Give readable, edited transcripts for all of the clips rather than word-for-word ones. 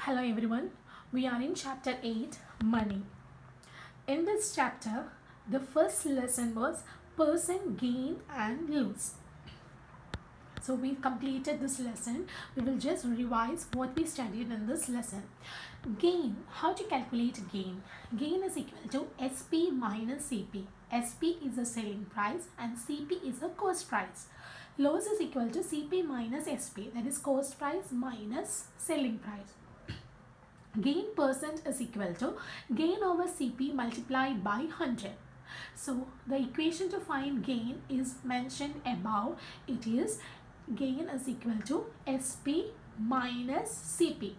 Hello everyone, we are in chapter 8 Money. In this chapter, the first lesson was person gain and lose. So we completed this lesson. We will just revise what we studied in this lesson. Gain, how to calculate gain? Gain is equal to SP minus CP. SP is the selling price and CP is the cost price. Loss is equal to CP minus SP, that is cost price minus selling price. Gain percent is equal to gain over CP multiplied by 100. So the equation to find gain is mentioned above. It is gain is equal to SP minus CP.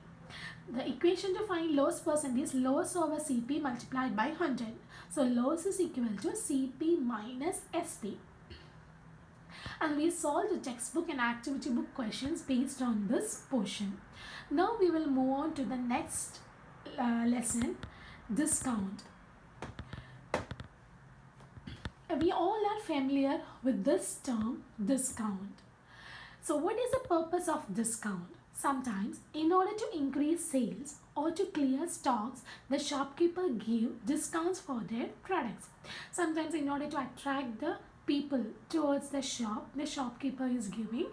The equation to find loss percent is loss over CP multiplied by 100. So loss is equal to CP minus SP. And we solved the textbook and activity book questions based on this portion. Now we will move on to the next lesson, discount. We all are familiar with this term, discount. So what is the purpose of discount? Sometimes in order to increase sales or to clear stocks, the shopkeeper give discounts for their products. Sometimes in order to attract the people towards the shop, the shopkeeper is giving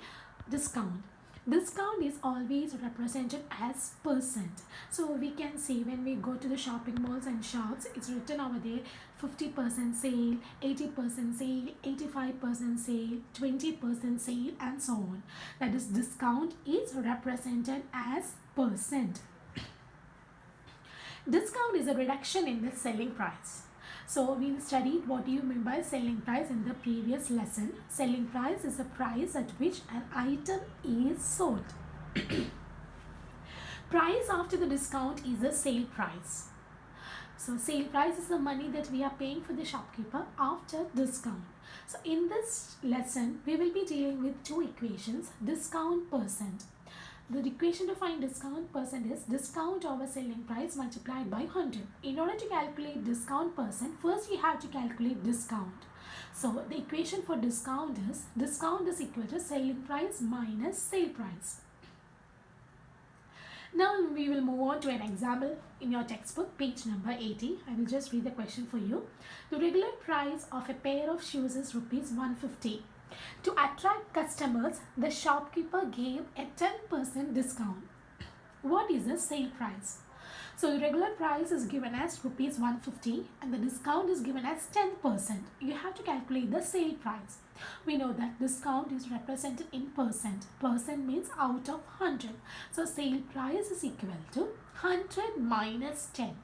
discount. Discount is always represented as percent. So we can see when we go to the shopping malls and shops, it's written over there 50% sale, 80% sale, 85% sale, 20% sale, and so on. That is, discount is represented as percent. Discount is a reduction in the selling price. So we studied what do you mean by selling price in the previous lesson. Selling price is the price at which an item is sold. Price after the discount is the sale price. So sale price is the money that we are paying for the shopkeeper after discount. So in this lesson, we will be dealing with two equations, discount percent. The equation to find discount percent is discount over selling price multiplied by 100. In order to calculate discount percent, first we have to calculate discount. So the equation for discount is equal to selling price minus sale price. Now we will move on to an example in your textbook, page number 80. I will just read the question for you. The regular price of a pair of shoes is rupees 150. To attract customers, the shopkeeper gave a 10% discount. What is the sale price? So the regular price is given as rupees 150 and the discount is given as 10%. You have to calculate the sale price. We know that discount is represented in percent. Percent means out of 100. So sale price is equal to 100 minus 10.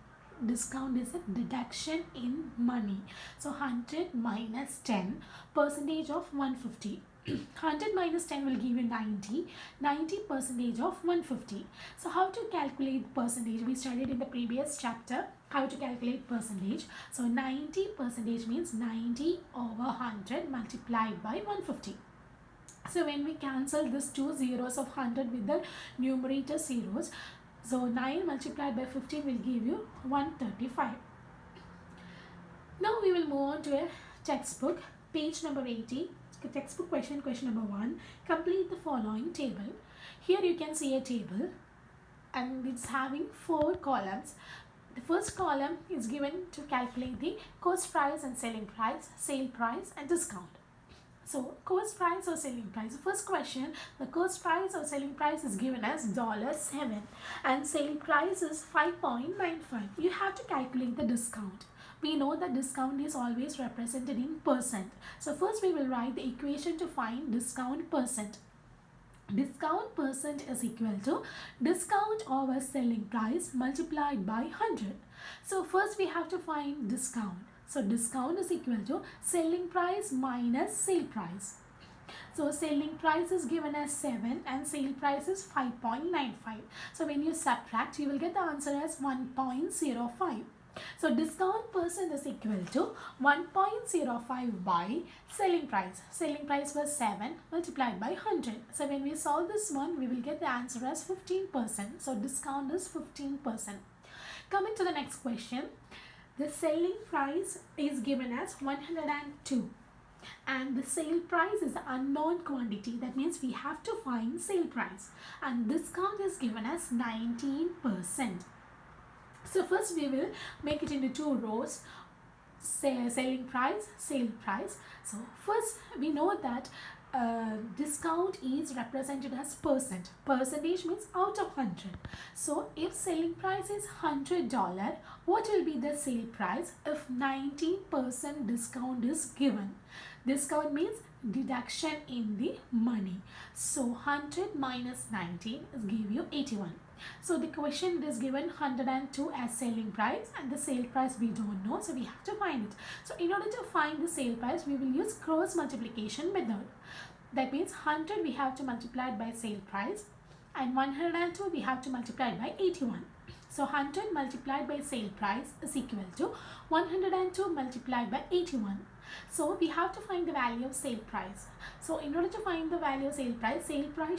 Discount is a deduction in money. So 100 minus 10, percentage of 150. 100 minus 10 will give you 90. 90 percentage of 150. So how to calculate percentage? We studied in the previous chapter how to calculate percentage. So 90 percentage means 90 over 100 multiplied by 150. So when we cancel this two zeros of 100 with the numerator zeros, so 9 multiplied by 15 will give you 135. Now we will move on to a textbook, page number 80. Textbook question number 1. Complete the following table. Here you can see a table and it's having 4 columns. The first column is given to calculate the cost price and selling price, sale price and discount. So cost price or selling price. First question, the cost price or selling price is given as $7 and sale price is 5.95. You have to calculate the discount. We know that discount is always represented in percent. So first we will write the equation to find discount percent. Discount percent is equal to discount over selling price multiplied by 100. So first we have to find discount. So discount is equal to selling price minus sale price. So selling price is given as 7 and sale price is 5.95. So when you subtract, you will get the answer as 1.05. So discount percent is equal to 1.05 by selling price. Selling price was 7 multiplied by 100. So when we solve this one, we will get the answer as 15%. So discount is 15%. Coming to the next question. The selling price is given as 102. and the sale price is an unknown quantity. That means we have to find sale price, and discount is given as 19%. So first we will make it into two rows, selling price, sale price. So first we know that discount is represented as percent. Percentage means out of 100. So if selling price is $100, what will be the sale price if 19% discount is given? Discount means deduction in the money. So 100 minus 19 is give you 81. So the question is given 102 as selling price, and the sale price we don't know, so we have to find it. So in order to find the sale price, we will use cross multiplication method. That means 100 we have to multiply it by sale price, and 102 we have to multiply it by 81. So 100 multiplied by sale price is equal to 102 multiplied by 81. So we have to find the value of sale price. So in order to find the value of sale price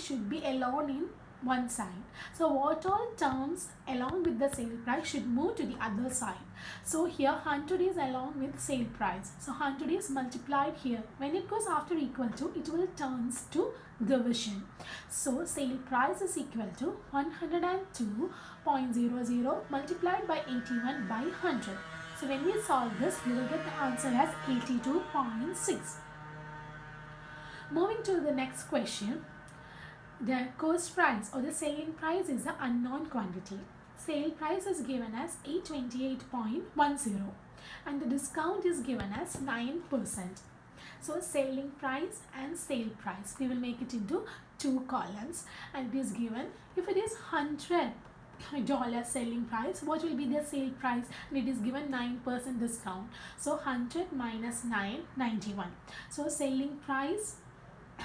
should be alone in one side. So what all terms along with the sale price should move to the other side. So here 100 is along with sale price. So 100 is multiplied here. When it goes after equal to, it will turns to division. So sale price is equal to 102.00 multiplied by 81 by 100. So when we solve this, we will get the answer as 82.6. Moving to the next question. The cost price or the selling price is an unknown quantity. Sale price is given as 828.10 and the discount is given as 9%. So selling price and sale price, we will make it into two columns, and it is given if it is $100 selling price, what will be the sale price, and it is given 9% discount. So 100 minus 9, 91. So selling price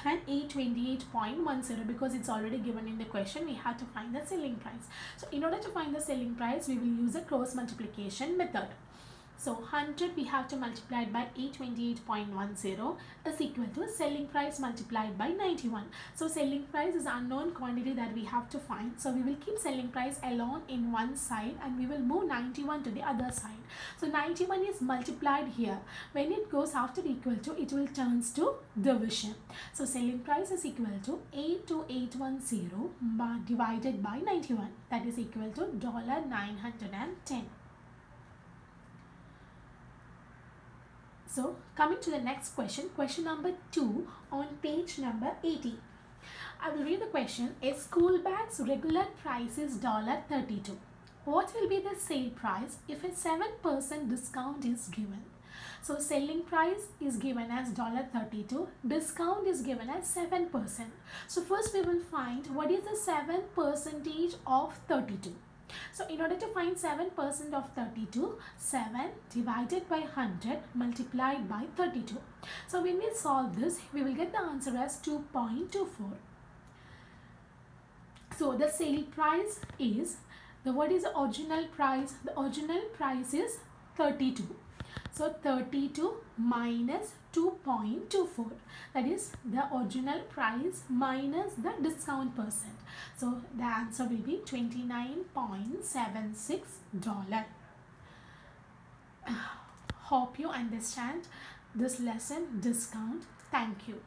and 828.10, because it's already given in the question, we have to find the selling price. So in order to find the selling price, we will use a cross multiplication method. So 100 we have to multiply it by 828.10 is equal to selling price multiplied by 91. So selling price is unknown quantity that we have to find. So we will keep selling price alone in one side and we will move 91 to the other side. So 91 is multiplied here. When it goes after equal to, it will turns to division. So selling price is equal to 82810 divided by 91. That is equal to $910. So coming to the next question, question number 2 on page number 80. I will read the question. A school bag's regular price is $32. What will be the sale price if a 7% discount is given? So selling price is given as $32. Discount is given as 7%. So first we will find what is the 7% of 32. So in order to find 7% of 32, 7 divided by 100 multiplied by 32. So when we solve this, we will get the answer as 2.24. So the sale price is, what is the original price? The original price is 32. So 32 minus 2.24, that is the original price minus the discount percent. So the answer will be $29.76. Hope you understand this lesson, discount. Thank you.